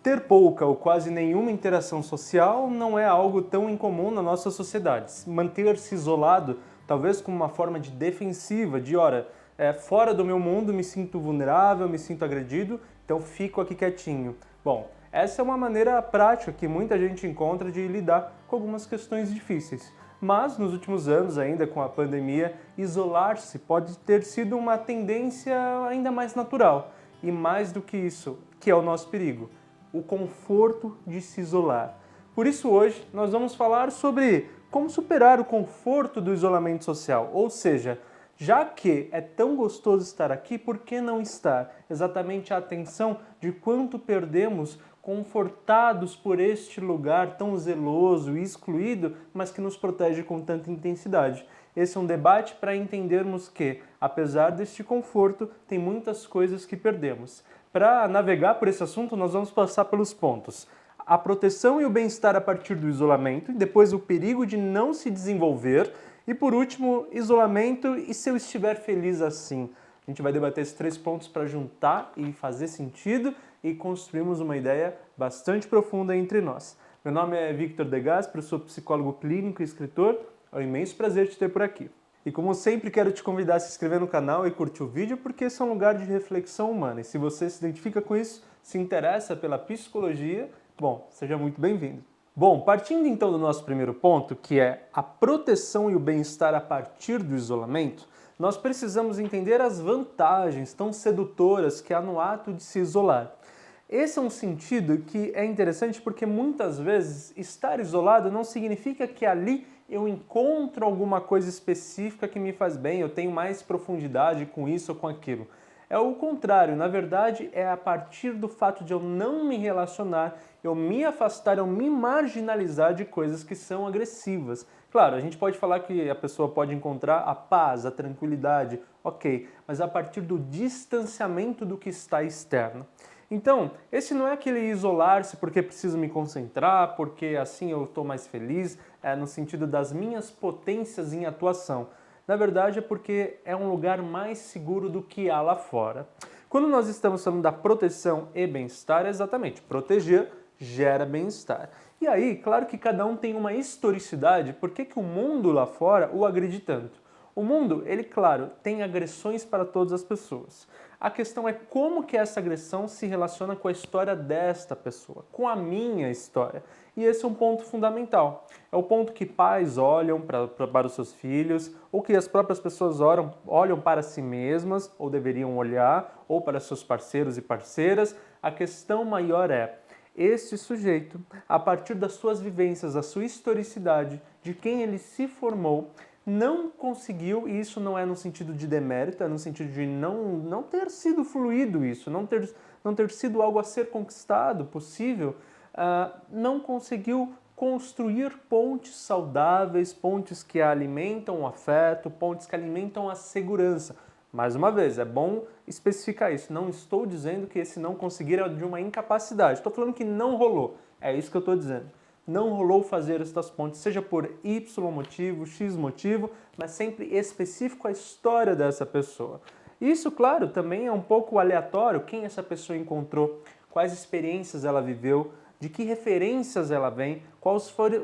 Ter pouca ou quase nenhuma interação social não é algo tão incomum na nossa sociedade. Manter-se isolado, talvez como uma forma de defensiva, de ora, fora do meu mundo, me sinto vulnerável, me sinto agredido, então fico aqui quietinho. Bom, essa é uma maneira prática que muita gente encontra de lidar com algumas questões difíceis. Mas nos últimos anos, ainda com a pandemia, isolar-se pode ter sido uma tendência ainda mais natural. E mais do que isso, que é o nosso perigo, o conforto de se isolar. Por isso hoje nós vamos falar sobre como superar o conforto do isolamento social, ou seja, já que é tão gostoso estar aqui, por que não estar? Exatamente a atenção de quanto perdemos confortados por este lugar tão zeloso e excluído, mas que nos protege com tanta intensidade. Esse é um debate para entendermos que, apesar deste conforto, tem muitas coisas que perdemos. Para navegar por esse assunto, nós vamos passar pelos pontos: a proteção e o bem-estar a partir do isolamento, e depois o perigo de não se desenvolver, e por último, isolamento e se eu estiver feliz assim. A gente vai debater esses 3 pontos para juntar e fazer sentido e construirmos uma ideia bastante profunda entre nós. Meu nome é Victor De Gasperi, sou psicólogo clínico e escritor. É um imenso prazer te ter por aqui. E como sempre, quero te convidar a se inscrever no canal e curtir o vídeo, porque esse é um lugar de reflexão humana. E se você se identifica com isso, se interessa pela psicologia, bom, seja muito bem-vindo. Bom, partindo então do nosso primeiro ponto, que é a proteção e o bem-estar a partir do isolamento, nós precisamos entender as vantagens tão sedutoras que há no ato de se isolar. Esse é um sentido que é interessante porque muitas vezes estar isolado não significa que ali eu encontro alguma coisa específica que me faz bem, eu tenho mais profundidade com isso ou com aquilo. É o contrário, na verdade é a partir do fato de eu não me relacionar, eu me afastar, eu me marginalizar de coisas que são agressivas. Claro, a gente pode falar que a pessoa pode encontrar a paz, a tranquilidade, ok, mas a partir do distanciamento do que está externo. Então, esse não é aquele isolar-se porque preciso me concentrar, porque assim eu estou mais feliz, no sentido das minhas potências em atuação. Na verdade é porque é um lugar mais seguro do que há lá fora. Quando nós estamos falando da proteção e bem-estar, é exatamente, proteger gera bem-estar. E aí, claro que cada um tem uma historicidade, por que o mundo lá fora o agride tanto? O mundo, ele, claro, tem agressões para todas as pessoas. A questão é como que essa agressão se relaciona com a história desta pessoa, com a minha história. E esse é um ponto fundamental. É o ponto que pais olham para os seus filhos, ou que as próprias pessoas olham para si mesmas, ou deveriam olhar, ou para seus parceiros e parceiras. A questão maior é: este sujeito, a partir das suas vivências, da sua historicidade, de quem ele se formou, não conseguiu, e isso não é no sentido de demérito, é no sentido de não ter sido fluido isso, não ter sido algo a ser conquistado, possível, não conseguiu construir pontes saudáveis, pontes que alimentam o afeto, pontes que alimentam a segurança. Mais uma vez, é bom especificar isso. Não estou dizendo que esse não conseguir é de uma incapacidade. Estou falando que não rolou. É isso que eu estou dizendo. Não rolou fazer estas pontes, seja por Y motivo, X motivo, mas sempre específico à história dessa pessoa. Isso, claro, também é um pouco aleatório, quem essa pessoa encontrou, quais experiências ela viveu, de que referências ela vem,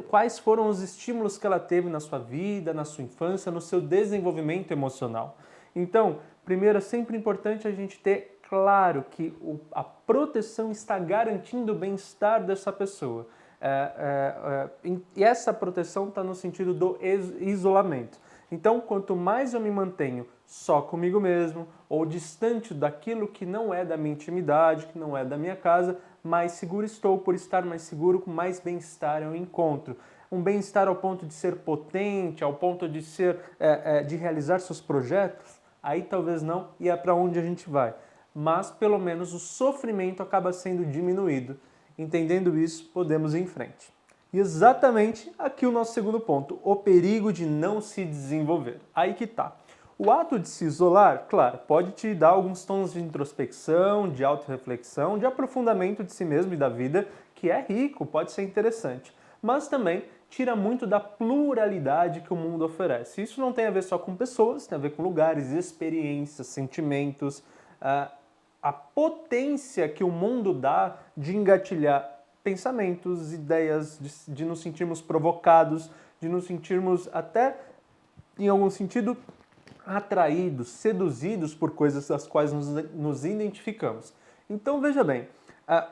quais foram os estímulos que ela teve na sua vida, na sua infância, no seu desenvolvimento emocional. Então, primeiro, é sempre importante a gente ter claro que a proteção está garantindo o bem-estar dessa pessoa. E essa proteção está no sentido do isolamento. Então, quanto mais eu me mantenho só comigo mesmo, ou distante daquilo que não é da minha intimidade, que não é da minha casa, mais seguro estou. Por estar mais seguro, com mais bem-estar eu encontro. Um bem-estar ao ponto de ser potente, ao ponto de de realizar seus projetos, aí talvez não, e é para onde a gente vai. Mas, pelo menos, o sofrimento acaba sendo diminuído. Entendendo isso, podemos ir em frente. E exatamente aqui o nosso segundo ponto, o perigo de não se desenvolver. Aí que tá. O ato de se isolar, claro, pode te dar alguns tons de introspecção, de autorreflexão, de aprofundamento de si mesmo e da vida, que é rico, pode ser interessante. Mas também tira muito da pluralidade que o mundo oferece. Isso não tem a ver só com pessoas, tem a ver com lugares, experiências, sentimentos. a potência que o mundo dá de engatilhar pensamentos, ideias, de nos sentirmos provocados, de nos sentirmos até, em algum sentido, atraídos, seduzidos por coisas das quais nos identificamos. Então, veja bem,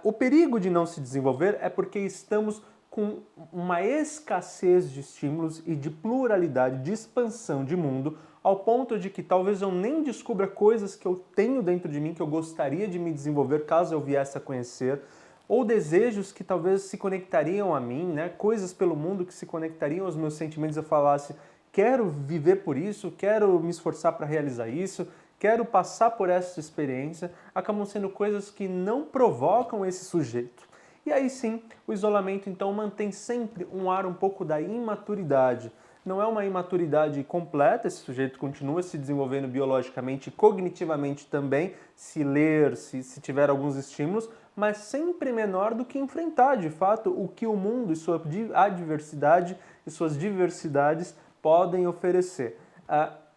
o perigo de não se desenvolver é porque estamos com uma escassez de estímulos e de pluralidade, de expansão de mundo, ao ponto de que talvez eu nem descubra coisas que eu tenho dentro de mim que eu gostaria de me desenvolver caso eu viesse a conhecer, ou desejos que talvez se conectariam a mim, né? Coisas pelo mundo que se conectariam aos meus sentimentos, eu falasse, quero viver por isso, quero me esforçar para realizar isso, quero passar por essa experiência, acabam sendo coisas que não provocam esse sujeito. E aí sim, o isolamento então mantém sempre um ar um pouco da imaturidade. Não é uma imaturidade completa, esse sujeito continua se desenvolvendo biologicamente e cognitivamente também, se ler, se tiver alguns estímulos, mas sempre menor do que enfrentar, de fato, o que o mundo e sua adversidade e suas diversidades podem oferecer.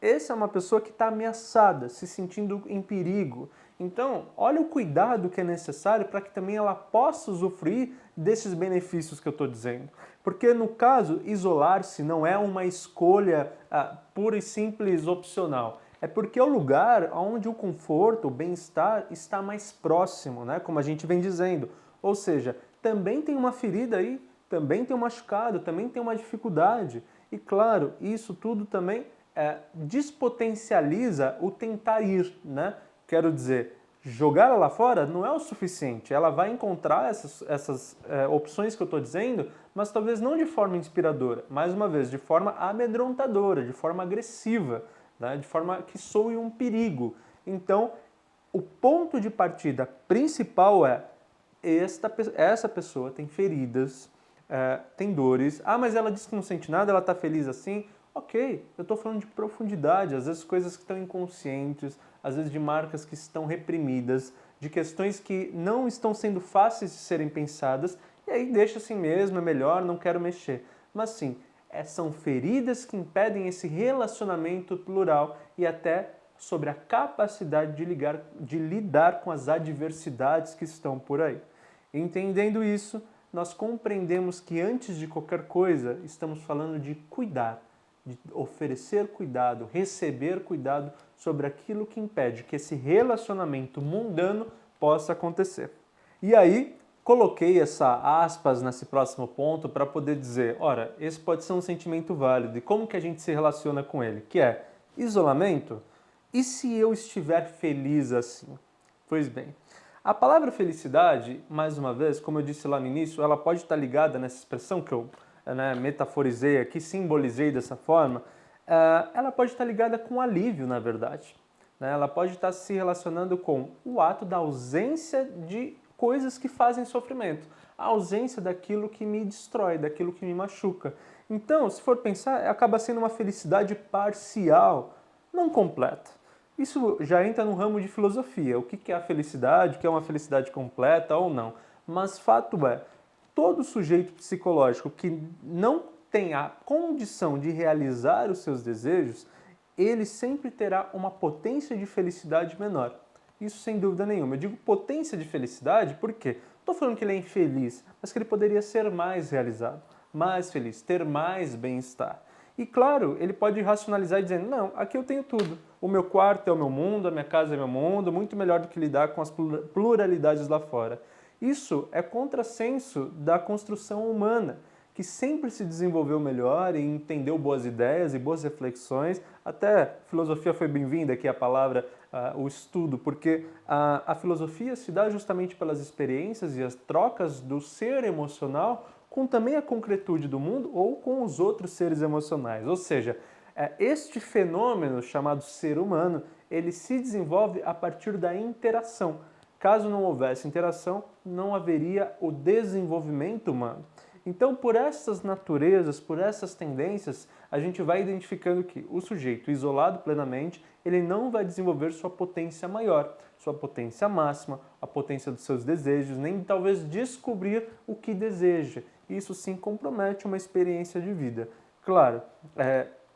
Essa é uma pessoa que está ameaçada, se sentindo em perigo. Então, olha o cuidado que é necessário para que também ela possa usufruir desses benefícios que eu estou dizendo. Porque, no caso, isolar-se não é uma escolha pura e simples opcional. É porque é o lugar onde o conforto, o bem-estar está mais próximo, né? Como a gente vem dizendo. Ou seja, também tem uma ferida aí, também tem um machucado, também tem uma dificuldade. E claro, isso tudo também despotencializa o tentar ir, né? Quero dizer, jogar ela lá fora não é o suficiente. Ela vai encontrar essas opções que eu estou dizendo, mas talvez não de forma inspiradora. Mais uma vez, de forma amedrontadora, de forma agressiva, né? De forma que soe um perigo. Então, o ponto de partida principal é essa pessoa tem feridas, tem dores. Ah, mas ela disse que não sente nada, ela está feliz assim. Ok, eu estou falando de profundidade, às vezes coisas que estão inconscientes, às vezes de marcas que estão reprimidas, de questões que não estão sendo fáceis de serem pensadas, e aí deixa assim mesmo, é melhor, não quero mexer. Mas sim, são feridas que impedem esse relacionamento plural e até sobre a capacidade de lidar com as adversidades que estão por aí. Entendendo isso, nós compreendemos que antes de qualquer coisa, estamos falando de cuidar, de oferecer cuidado, receber cuidado sobre aquilo que impede que esse relacionamento mundano possa acontecer. E aí, coloquei essa aspas nesse próximo ponto para poder dizer, ora, esse pode ser um sentimento válido. E como que a gente se relaciona com ele? Que é isolamento? E se eu estiver feliz assim? Pois bem, a palavra felicidade, mais uma vez, como eu disse lá no início, ela pode estar ligada nessa expressão que eu metaforizei aqui, simbolizei dessa forma, ela pode estar ligada com alívio, na verdade. Ela pode estar se relacionando com o ato da ausência de coisas que fazem sofrimento, a ausência daquilo que me destrói, daquilo que me machuca. Então, se for pensar, acaba sendo uma felicidade parcial, não completa. Isso já entra no ramo de filosofia, o que é a felicidade, o que é uma felicidade completa ou não. Mas fato é, todo sujeito psicológico que não tem a condição de realizar os seus desejos, ele sempre terá uma potência de felicidade menor. Isso sem dúvida nenhuma. Eu digo potência de felicidade porque não estou falando que ele é infeliz, mas que ele poderia ser mais realizado, mais feliz, ter mais bem-estar. E claro, ele pode racionalizar dizendo, não, aqui eu tenho tudo. O meu quarto é o meu mundo, a minha casa é meu mundo, muito melhor do que lidar com as pluralidades lá fora. Isso é contrassenso da construção humana, que sempre se desenvolveu melhor e entendeu boas ideias e boas reflexões. Até filosofia foi bem-vinda aqui a palavra, o estudo, porque a filosofia se dá justamente pelas experiências e as trocas do ser emocional com também a concretude do mundo ou com os outros seres emocionais. Ou seja, este fenômeno chamado ser humano, ele se desenvolve a partir da interação. Caso não houvesse interação, não haveria o desenvolvimento humano. Então, por essas naturezas, por essas tendências, a gente vai identificando que o sujeito isolado plenamente, ele não vai desenvolver sua potência maior, sua potência máxima, a potência dos seus desejos, nem talvez descobrir o que deseja. Isso sim compromete uma experiência de vida. Claro,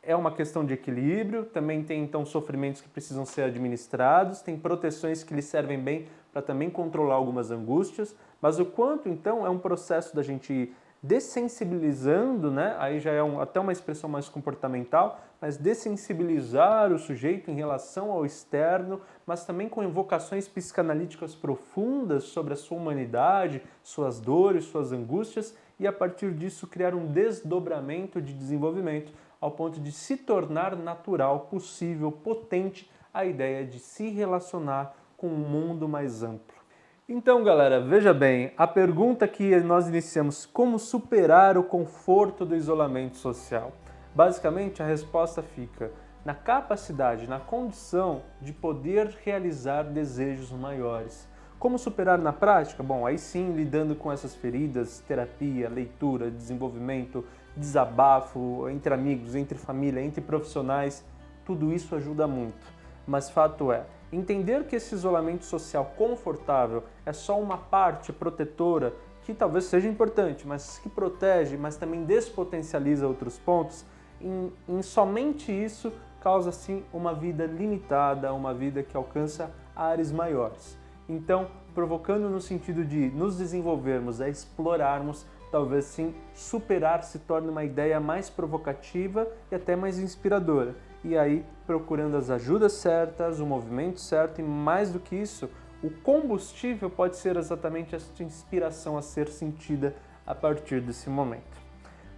é uma questão de equilíbrio, também tem então sofrimentos que precisam ser administrados, tem proteções que lhe servem bem para também controlar algumas angústias, mas o quanto então é um processo da gente ir dessensibilizando, né? Aí já é até uma expressão mais comportamental, mas dessensibilizar o sujeito em relação ao externo, mas também com evocações psicanalíticas profundas sobre a sua humanidade, suas dores, suas angústias, e a partir disso criar um desdobramento de desenvolvimento ao ponto de se tornar natural, possível, potente a ideia de se relacionar com um mundo mais amplo. Então, galera, veja bem, a pergunta que nós iniciamos, como superar o conforto do isolamento social? Basicamente, a resposta fica na capacidade, na condição de poder realizar desejos maiores. Como superar na prática? Bom, aí sim, lidando com essas feridas, terapia, leitura, desenvolvimento, desabafo, entre amigos, entre família, entre profissionais, tudo isso ajuda muito. Mas fato é, entender que esse isolamento social confortável é só uma parte protetora, que talvez seja importante, mas que protege, mas também despotencializa outros pontos, em somente isso causa sim uma vida limitada, uma vida que alcança áreas maiores. Então, provocando no sentido de nos desenvolvermos, explorarmos, talvez sim superar se torne uma ideia mais provocativa e até mais inspiradora. E aí, procurando as ajudas certas, o movimento certo e mais do que isso, o combustível pode ser exatamente essa inspiração a ser sentida a partir desse momento.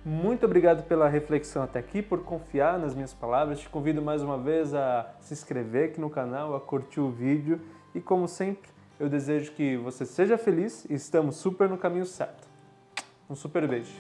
Muito obrigado pela reflexão até aqui, por confiar nas minhas palavras. Te convido mais uma vez a se inscrever aqui no canal, a curtir o vídeo e, como sempre, eu desejo que você seja feliz e estamos super no caminho certo. Um super beijo!